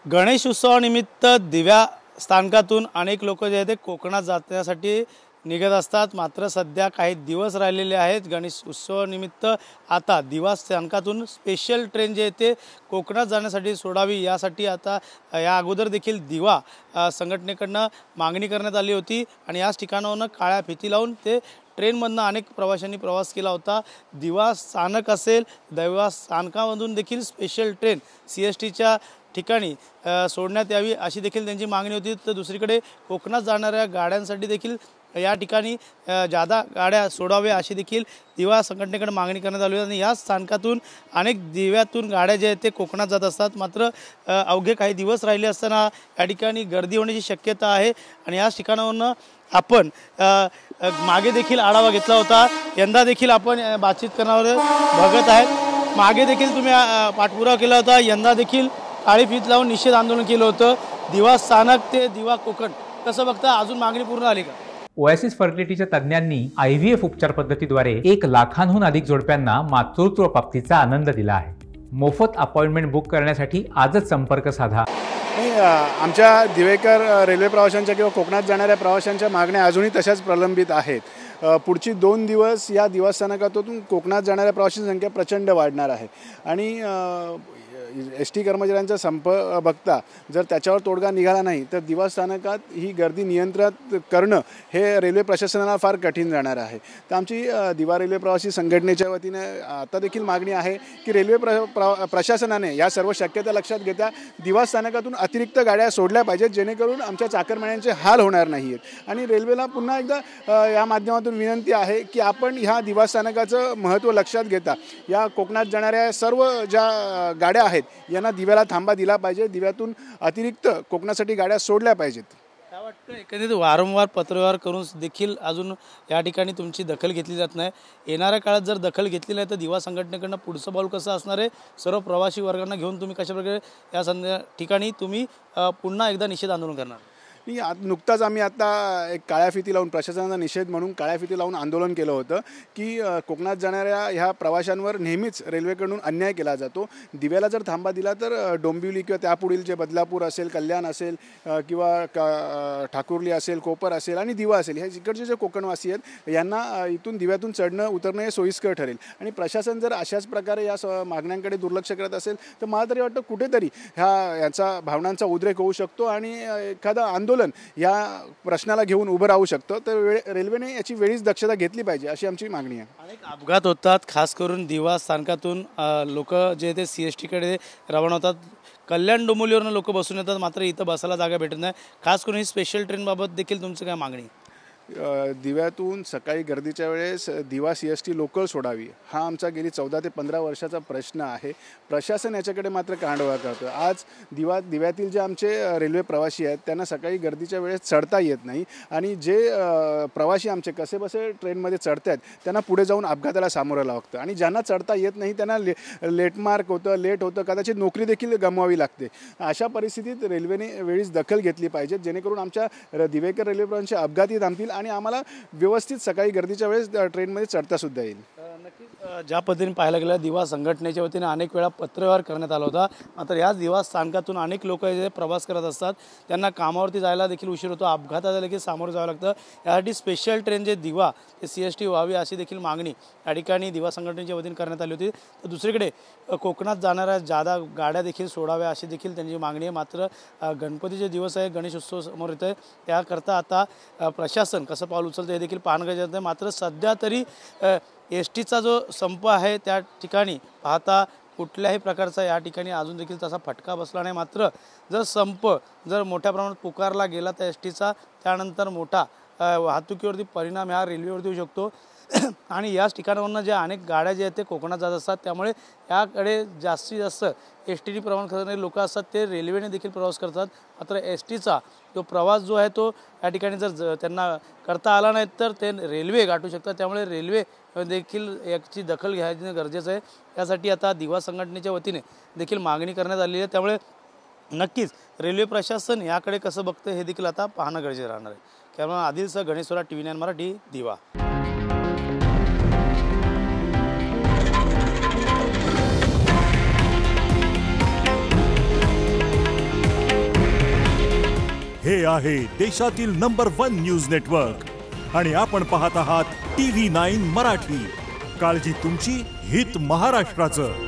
गणेश उत्सवानिमित्त दिव्या स्थानकातून अनेक लोक जे आहेत ते कोकणात जाण्यासाठी निघत असतात। मात्र सध्या काही दिवस राहिलेले आहेत गणेश उत्सवानिमित्त। आता दिवा स्थानकातून स्पेशल ट्रेन जे ते कोकणात जाण्यासाठी सोडावी यासाठी आता या अगोदर देखील दिवा संघटनेकडून मागणी करण्यात आली होती आणि याच ठिकाणावरून काळ्या फिती लावून ते ट्रेनमधून अनेक प्रवाशांनी प्रवास केला होता। दिवा स्थानक असेल, दिवा स्थानकामधून देखील स्पेशल ट्रेन CSTच्या ठिकाणी सोडण्यात यावी अशी देखील त्यांची मागणी होती। तर दुसरीकडे कोकणात जाणाऱ्या गाड्यांसाठी देखील या ठिकाणी जादा गाड्या सोडाव्या अशी देखील दिवा संघटनेकडे मागणी करण्यात आली आणि या स्थानकातून अनेक दिव्यातून गाड्या जे आहेत ते कोकणात जात असतात। मात्र अवघे काही दिवस राहिले असताना या ठिकाणी गर्दी होण्याची शक्यता आहे आणि याच ठिकाणावरून आपण मागे देखील आढावा घेतला होता। यंदा देखील आपण बातचीत करण्यावर बघत आहेत। मागे देखील तुम्ही पाठपुरावा केला होता, यंदा देखील काळी फीत लावून निषेध आंदोलन केलं होतं। दिवा स्थानक ते दिवा कोकण कसं बघता, अजून मागणी पूर्ण झाली का? ओएसिस फर्टिलिटीच्या तज्ञांनी IVF उपचार पद्धतीद्वारे 1 लाखांहून अधिक जोडप्यांना मातृत्व प्राप्तीचा आनंद दिला आहे। मोफत अपॉइंटमेंट बुक करण्यासाठी आजच संपर्क साधा। आमच्या दिवेकर रेल्वे प्रवाशांच्या किंवा कोकणात जाणाऱ्या प्रवाशांच्या मागण्या अजूनही तशाच प्रलंबित आहेत। पुढची 2 दिवस या दिवा स्थानकातून कोकणात जाणाऱ्या प्रवाशांची संख्या प्रचंड वाढणार आहे आणि ST कर्मचाऱ्यांचा संप बघता जर त्याच्यावर तोडगा निघाला नाही तर दिवा स्थानकात ही गर्दी नियंत्रित करणं हे रेल्वे प्रशासनाला फार कठीण जाणार आहे। तर आमची दिवा रेल्वे प्रवासी संघटनेच्या वतीने आता देखील मागणी आहे की रेल्वे प्रशासनाने या सर्व शक्यता लक्षात घेता दिवा स्थानकातून अतिरिक्त गाड्या सोडल्या पाहिजेत, जेणेकरून आमच्या चाकरमान्यांचे हाल होणार नाही आहेत। आणि रेल्वेला पुन्हा एकदा या माध्यमातून विनंती आहे की आपण ह्या दिवा स्थानकाचं महत्त्व लक्षात घेता या कोकणात जाणाऱ्या सर्व ज्या गाड्या आहेत यांना दिव्याला थांबा दिला पाहिजे, दिव्यातून अतिरिक्त कोकणासाठी गाड्या सोडल्या पाहिजेत। काय वाटतं, एकंदरीत वारंवार पत्रव्यवहार करून देखील अजून या ठिकाणी तुमची दखल घेतली जात नाही। येणाऱ्या काळात जर दखल घेतली नाही तर दिवा संघटनेकडून पुढचं पाऊल कसं असणार आहे? सर्व प्रवासी वर्गांना घेऊन तुम्ही कशाप्रकारे या ठिकाणी तुम्ही पुन्हा एकदा निषेध आंदोलन करणार? नुकताच आम्ही आता एक काळ्या फिती लावून प्रशासनाचा निषेध म्हणून काळ्या फिती लावून आंदोलन केलं होतं की कोकणात जाणाऱ्या ह्या प्रवाशांवर नेहमीच रेल्वेकडून अन्याय केला जातो। दिव्याला जर थांबा दिला तर डोंबिवली किंवा त्यापुढील जे बदलापूर असेल, कल्याण असेल किंवा ठाकुर्ली असेल, कोपर असेल आणि दिवा असेल, ह्या इकडचे जे कोकणवासी आहेत यांना इथून दिव्यातून चढणं उतरणं हे सोयीस्कर ठरेल। आणि प्रशासन जर अशाच प्रकारे या मागण्यांकडे दुर्लक्ष करत असेल तर मला तरी वाटतं कुठेतरी याचा भावनांचा उद्रेक होऊ शकतो आणि एखादा आंदोलन या प्रश्नाला घेऊन उभं राहू शकतं। तर रेल्वेने याची वेळीच दक्षता घेतली पाहिजे अशी आमची मागणी आहे। अनेक अपघात होतात, खास करून दिवा स्थानकातून लोक जे ते CSTकडे रवाना होतात। कल्याण डोंबिवलीवरून लोक बसून येतात, मात्र इथं बसायला जागा भेटत नाही। खास करून ही स्पेशल ट्रेनबाबत देखील तुमचं काय मागणी? दिव्यातून सकाळी गर्दीच्या वेळेस दिवा CST लोकल सोडावी हा आमचा गेली 14 ते 15 वर्षाचा प्रश्न आहे। प्रशासन याच्याकडे मात्र कांडोळा करतं। आज दिव्यातील जे आमचे रेल्वे प्रवासी आहेत त्यांना सकाळी गर्दीच्या वेळेस चढता येत नाही आणि जे प्रवासी आमचे कसेबसे ट्रेनमध्ये चढत आहेत त्यांना पुढे जाऊन अपघाताला सामोरं लागतं आणि ज्यांना चढता येत नाही त्यांना लेट होतं, कदाचित नोकरी देखील गमवावी लागते। अशा परिस्थितीत रेल्वेने वेळीच दखल घेतली पाहिजे, जेणेकरून आमच्या दिवेकर रेल्वे प्रवाशांचे अपघाती थांबतील आणि आम्हाला व्यवस्थित सकाळी गर्दीच्या वेळेस ट्रेनमध्ये चढता सुद्धा येईल। नक्कीच ज्या पद्धतीने पाहायला गेलं दिवा संघटनेच्या वतीने अनेक वेळा पत्रव्यवहार करण्यात आला होता। मात्र याच दिवा स्थानकातून अनेक लोक जे प्रवास करत असतात त्यांना कामावरती जायला देखील उशीर होतो, अपघाताला देखील सामोरं जावं लागतं। यासाठी स्पेशल ट्रेन जे दिवा ते CST व्हावी अशी देखील मागणी या ठिकाणी दिवा संघटनेच्या वतीने करण्यात आली होती। तर दुसरीकडे कोकणात जाणाऱ्या जादा गाड्या देखील सोडाव्या अशी देखील त्यांची मागणी आहे। मात्र गणपतीचे दिवस आहे, गणेश उत्सव समोर येतो आहे, त्याकरता आता प्रशासन कसं पाऊल उचलतं हे देखील पाहणं गरजेचं आहे। मात्र सध्या तरी STचा जो संप आहे त्या ठिकाणी पाहता कुठल्याही प्रकारचा या ठिकाणी अजून देखील तसा फटका बसला नाही। मात्र जर संप मोठ्या प्रमाणात पुकारला गेला तर STचा त्यानंतर मोठा वाहतुकीवरती परिणाम ह्या रेल्वेवरती होऊ शकतो आणि याच ठिकाणावरून ज्या अनेक गाड्या जे आहेत ते कोकणात जात असतात, त्यामुळे याकडे जास्तीत जास्त STने प्रवास करणारे लोक असतात ते रेल्वेने देखील प्रवास करतात। मात्र STचा जो प्रवास जो आहे तो या ठिकाणी जर त्यांना करता आला नाही तर ते रेल्वे गाठू शकतात, त्यामुळे रेल्वे देखील याची दखल घ्यायची गरजेचं आहे। यासाठी आता दिवा संघटनेच्या वतीने देखील मागणी करण्यात आलेली आहे, त्यामुळे नक्कीच रेल्वे प्रशासन याकडे कसं बघतं हे देखील आता पाहणं गरजेचं राहणार आहे। त्यामुळे आदिलसह गणेश सोरा, TV9 मराठी, दिवा। हे आहे देशातील नंबर 1 न्यूज नेटवर्क आणि आपण पाहत आहात TV9 मराठी. काळजी तुमची, हित महाराष्ट्राचं.